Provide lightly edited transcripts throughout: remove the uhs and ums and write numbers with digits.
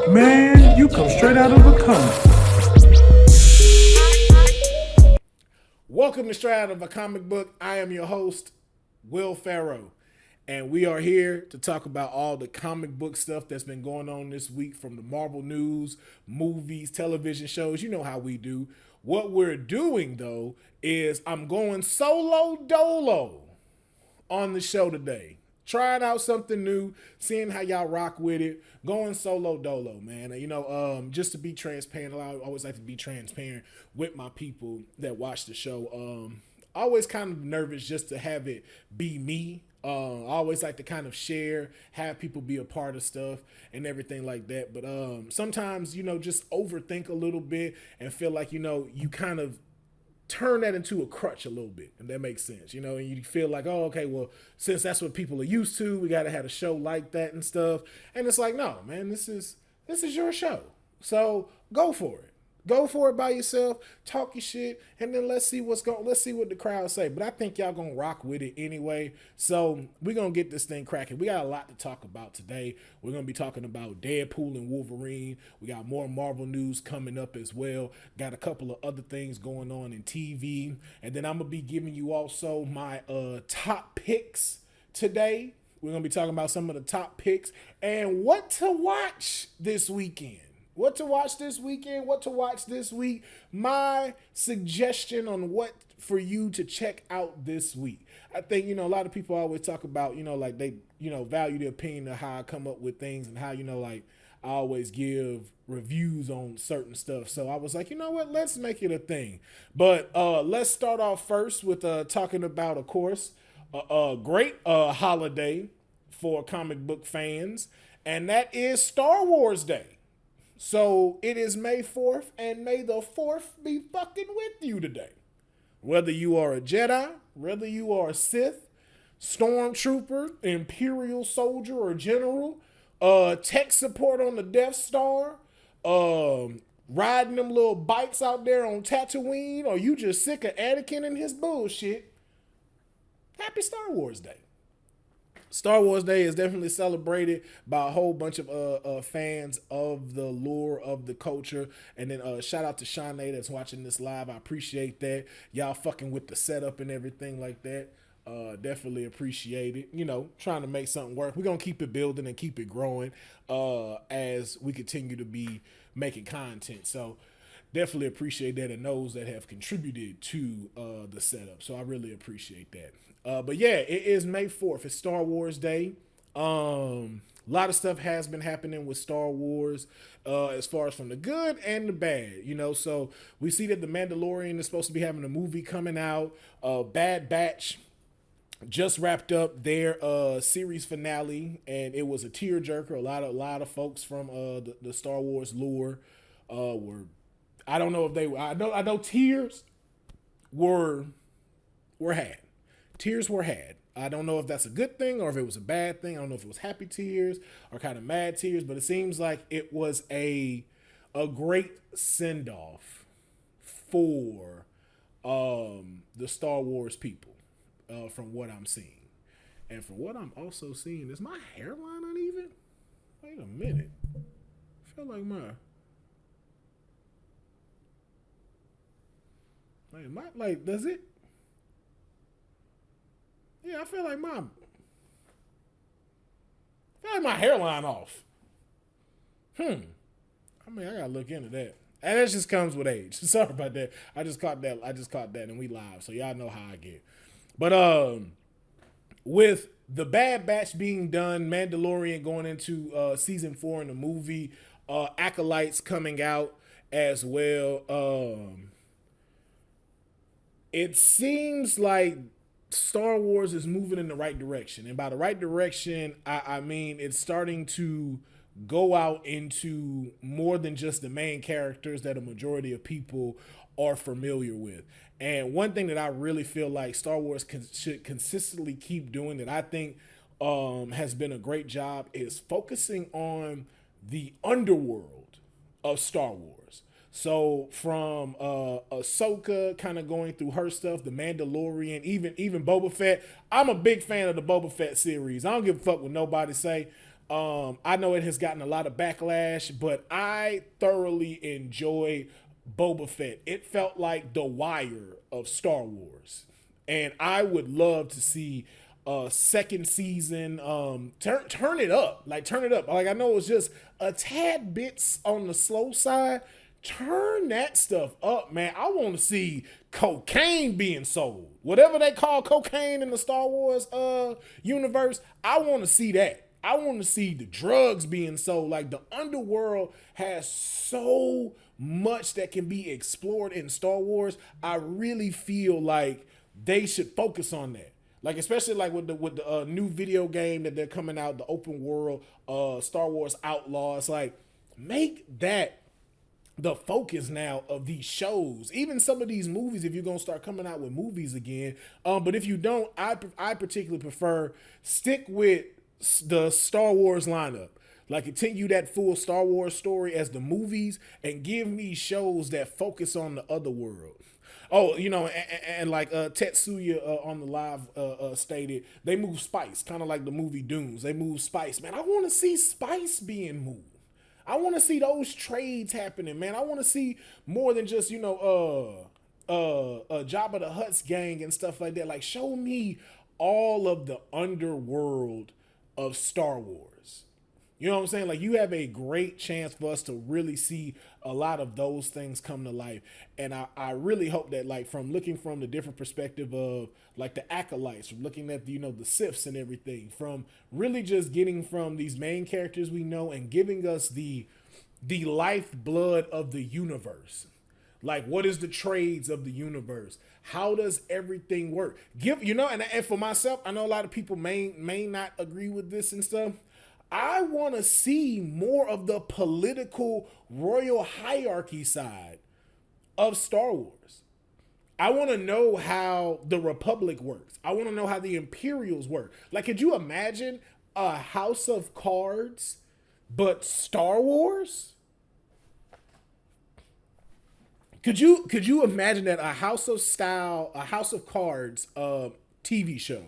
Man, you come straight out of a comic. Welcome to Straight Out of a Comic Book. I am your host, Will Pharaoh, and we are here to talk about all the comic book stuff that's been going on this week, from the Marvel news, movies, television shows. You know how we do. What we're doing, though, is I'm going solo dolo on the show today. Trying out something new, seeing how y'all rock with it, going solo dolo, man. Just to be transparent, I always like to be transparent with my people that watch the show. Always kind of nervous just to have it be me. I always like to kind of share, have people be a part of stuff and everything like that. But sometimes, just overthink a little bit and feel like, you kind of turn that into a crutch a little bit, and that makes sense, and you feel like, oh, okay, well, since that's what people are used to, we got to have a show like that and stuff. And it's like, no, man, this is your show, so go for it. Go for it by yourself, talk your shit, and then let's see what the crowd say. But I think y'all gonna rock with it anyway. So we're gonna get this thing cracking. We got a lot to talk about today. We're gonna be talking about Deadpool and Wolverine. We got more Marvel news coming up as well. Got a couple of other things going on in TV. And then I'm gonna be giving you also my top picks today. We're gonna be talking about some of the top picks and what to watch this weekend. What to watch this weekend, what to watch this week, my suggestion on what for you to check out this week. I think, a lot of people always talk about, like they, value the opinion of how I come up with things and how, like I always give reviews on certain stuff. So I was like, you know what, let's make it a thing. But let's start off first with talking about, of course, a great holiday for comic book fans, and that is Star Wars Day. So it is May 4th, and may the 4th be fucking with you today. Whether you are a Jedi, whether you are a Sith, Stormtrooper, Imperial soldier or general, tech support on the Death Star, riding them little bikes out there on Tatooine, or you just sick of Anakin and his bullshit, happy Star Wars Day. Star Wars Day is definitely celebrated by a whole bunch of fans of the lore of the culture. And then shout out to Shanae that's watching this live. I appreciate that. Y'all fucking with the setup and everything like that. Definitely appreciate it. Trying to make something work. We're going to keep it building and keep it growing as we continue to be making content. So definitely appreciate that, and those that have contributed to the setup. So I really appreciate that. But yeah, it is May 4th. It's Star Wars Day. A lot of stuff has been happening with Star Wars as far as from the good and the bad. So we see that The Mandalorian is supposed to be having a movie coming out. Bad Batch just wrapped up their series finale, and it was a tearjerker. A lot of folks from the Star Wars lore were, I don't know if they were, I know tears were had. Tears were had. I don't know if that's a good thing or if it was a bad thing. I don't know if it was happy tears or kind of mad tears, but it seems like it was a great send-off for the Star Wars people from what I'm seeing. And from what I'm also seeing, is my hairline uneven? Wait a minute. I feel like does it? Yeah, I feel like my hairline off. I mean, I gotta look into that. And that just comes with age. Sorry about that. I just caught that, and we live, so y'all know how I get. But with the Bad Batch being done, Mandalorian going into season 4 in the movie, Acolytes coming out as well. It seems like Star Wars is moving in the right direction. And by the right direction, I mean it's starting to go out into more than just the main characters that a majority of people are familiar with. And one thing that I really feel like Star Wars should consistently keep doing, that I think has been a great job, is focusing on the underworld of Star Wars. So from Ahsoka kind of going through her stuff, the Mandalorian, even Boba Fett. I'm a big fan of the Boba Fett series. I don't give a fuck what nobody say. I know it has gotten a lot of backlash, but I thoroughly enjoy Boba Fett. It felt like the Wire of Star Wars, and I would love to see second season. Turn it up, turn it up. Like, I know it's just a tad bits on the slow side. Turn that stuff up, man. I want to see cocaine being sold, whatever they call cocaine in the Star Wars universe. I want to see that. I want to see the drugs being sold. Like, the underworld has so much that can be explored in Star Wars. I really feel like they should focus on that. Like, especially like with the new video game that they're coming out, the open world Star Wars Outlaws. Like, make that the focus now of these shows, even some of these movies, if you're gonna start coming out with movies again. But if you don't, I particularly prefer stick with the Star Wars lineup. Like, continue that full Star Wars story as the movies, and give me shows that focus on the other world. Oh, and like Tetsuya on the live stated, they move spice, kind of like the movie Dooms. They move spice, man. I want to see spice being moved. I want to see those trades happening, man. I want to see more than just Jabba the Hutt's gang and stuff like that. Like, show me all of the underworld of Star Wars. You know what I'm saying? Like, you have a great chance for us to really see a lot of those things come to life. And I really hope that, like, from looking from the different perspective of, like, the acolytes, from looking at, the Siths and everything, from really just getting from these main characters we know and giving us the lifeblood of the universe. Like, what is the trades of the universe? How does everything work? And for myself, I know a lot of people may not agree with this and stuff. I want to see more of the political royal hierarchy side of Star Wars. I want to know how the Republic works. I want to know how the Imperials work. Like, could you imagine a House of Cards, but Star Wars? Could you imagine that a House of Cards TV show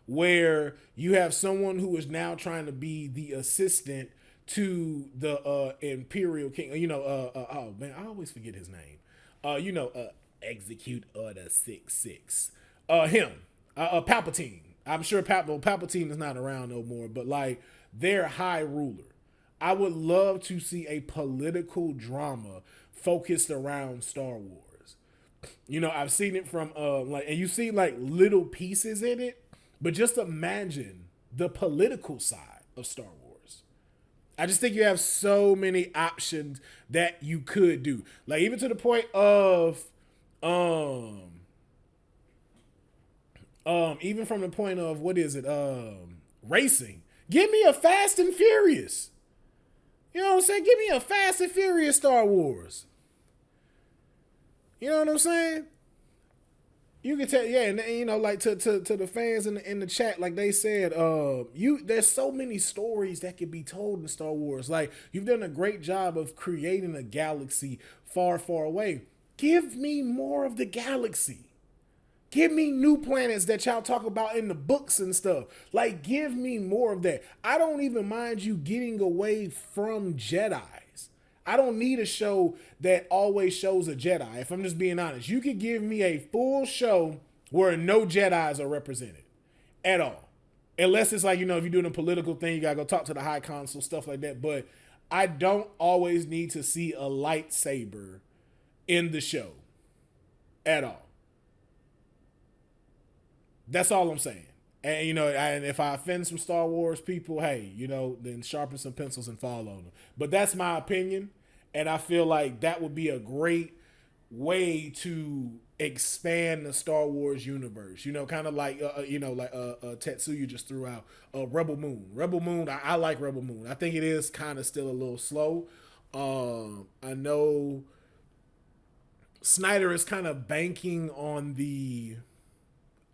where you have someone who is now trying to be the assistant to the Imperial King? Oh man, I always forget his name. Execute Order 66. Him, Palpatine. I'm sure Palpatine is not around no more, but like, their high ruler. I would love to see a political drama focused around Star Wars. I've seen it from and you see like little pieces in it, but just imagine the political side of Star Wars. I just think you have so many options that you could do. Like, even to the point of even from the point of, what is it? Racing. Give me a Fast and Furious. You know what I'm saying? Give me a Fast and Furious Star Wars. You know what I'm saying? You can tell, yeah, and like to the fans in the chat, like they said, there's so many stories that could be told in Star Wars. Like, you've done a great job of creating a galaxy far, far away. Give me more of the galaxy. Give me new planets that y'all talk about in the books and stuff. Like, give me more of that. I don't even mind you getting away from Jedis. I don't need a show that always shows a Jedi. If I'm just being honest, you could give me a full show where no Jedis are represented at all. Unless it's like, if you're doing a political thing, you gotta go talk to the High Council, stuff like that. But I don't always need to see a lightsaber in the show at all. That's all I'm saying. And, and if I offend some Star Wars people, hey, then sharpen some pencils and fall on them. But that's my opinion. And I feel like that would be a great way to expand the Star Wars universe. Kind of like, Tetsuya just threw out Rebel Moon. Rebel Moon, I like Rebel Moon. I think it is kind of still a little slow. I know Snyder is kind of banking on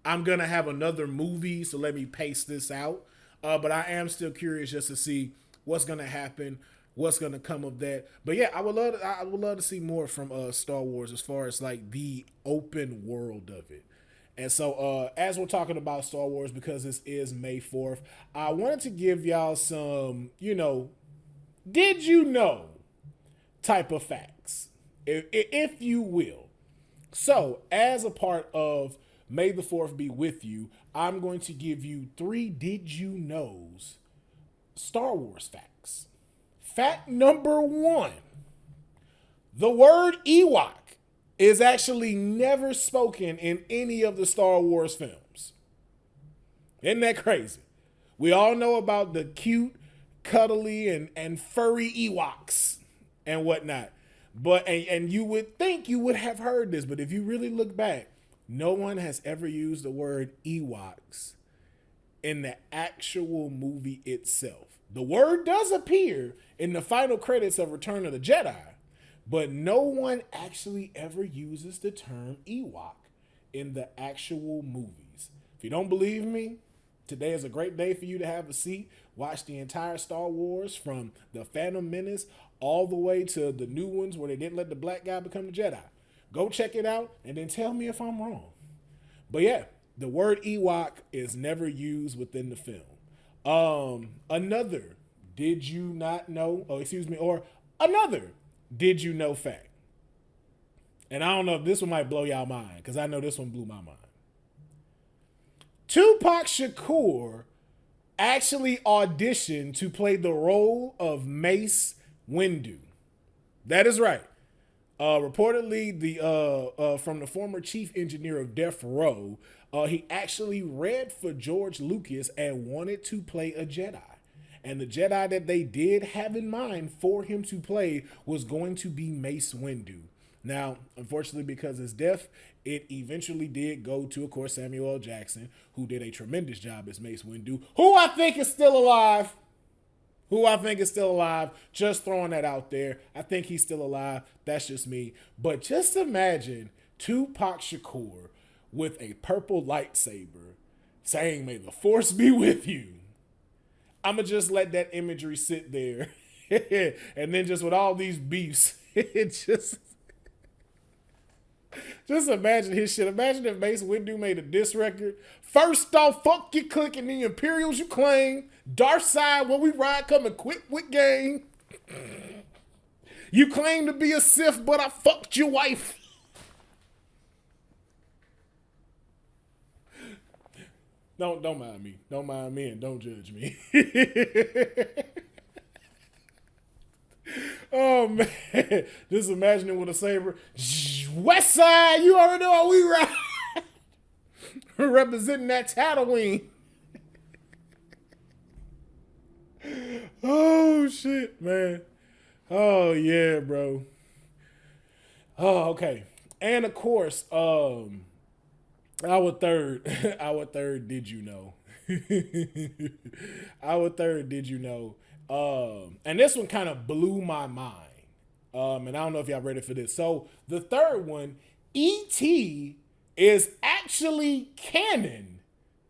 I'm going to have another movie, so let me pace this out. But I am still curious just to see what's going to happen what's gonna come of that. But yeah, I would love to see more from Star Wars as far as like the open world of it. And so as we're talking about Star Wars, because this is May 4th, I wanted to give y'all some, did you know type of facts, if you will. So, as a part of May the 4th be with you, I'm going to give you 3 did you knows Star Wars facts. Fact number 1, the word Ewok is actually never spoken in any of the Star Wars films. Isn't that crazy? We all know about the cute, cuddly, and furry Ewoks and whatnot. But and you would think you would have heard this, but if you really look back, no one has ever used the word Ewoks in the actual movie itself. The word does appear in the final credits of Return of the Jedi, but no one actually ever uses the term Ewok in the actual movies. If you don't believe me, today is a great day for you to have a seat, watch the entire Star Wars from the Phantom Menace all the way to the new ones where they didn't let the black guy become the Jedi. Go check it out and then tell me if I'm wrong. But yeah, the word Ewok is never used within the film. Another did you not know, or another did you know fact. And I don't know if this one might blow y'all mind, because I know this one blew my mind. Tupac Shakur actually auditioned to play the role of Mace Windu. That is right. Reportedly, from the former chief engineer of Death Row, he actually read for George Lucas and wanted to play a Jedi. And the Jedi that they did have in mind for him to play was going to be Mace Windu. Now, unfortunately, because of his death, it eventually did go to, of course, Samuel L. Jackson, who did a tremendous job as Mace Windu, who I think is still alive. Just throwing that out there. I think he's still alive. That's just me. But just imagine Tupac Shakur with a purple lightsaber saying, "May the Force be with you." I'm going to just let that imagery sit there. And then just with all these beefs, just imagine his shit. Imagine if Mace Windu made a diss record. First off, fuck your clique and the Imperials you claim. Dark side, where we ride, come equipped with gang. You claim to be a Sith, but I fucked your wife. Don't mind me. Don't mind me and don't judge me. Oh man. Just imagining with a saber. West side, you already know how we ride. Representing that Tatooine. Oh shit, man. Oh yeah, bro. Oh, okay. And of course, our third did you know? Our third did you know? And this one kind of blew my mind. And I don't know if y'all ready for this. So the third one, E.T. is actually canon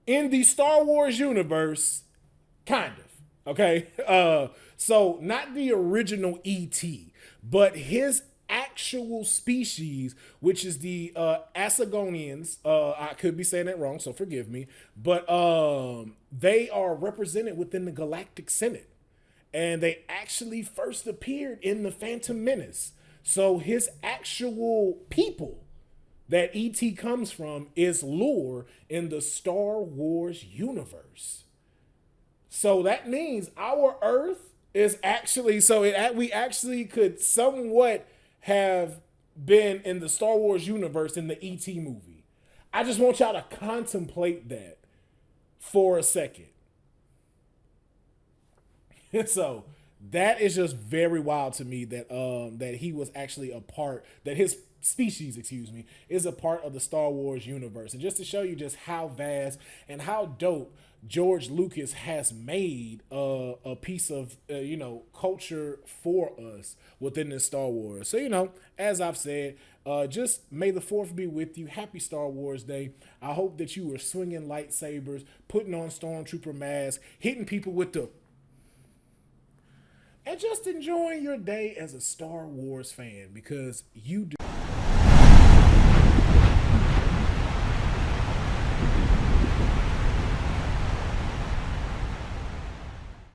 in the Star Wars universe, kind of. Okay, so not the original E.T., but his actual species, which is the Asagonians. I could be saying that wrong, so forgive me. But they are represented within the Galactic Senate. And they actually first appeared in the Phantom Menace. So his actual people that E.T. comes from is lore in the Star Wars universe. So that means our Earth is actually, we actually could somewhat have been in the Star Wars universe in the E.T. movie. I just want y'all to contemplate that for a second. So that is just very wild to me that that he was actually a part, that his species, is a part of the Star Wars universe. And just to show you just how vast and how dope George Lucas has made a piece of culture for us within this Star Wars. So as I've said, just may the 4th be with you. Happy Star Wars Day. I hope that you were swinging lightsabers, putting on stormtrooper masks, hitting people with the and just enjoying your day as a Star Wars fan, because you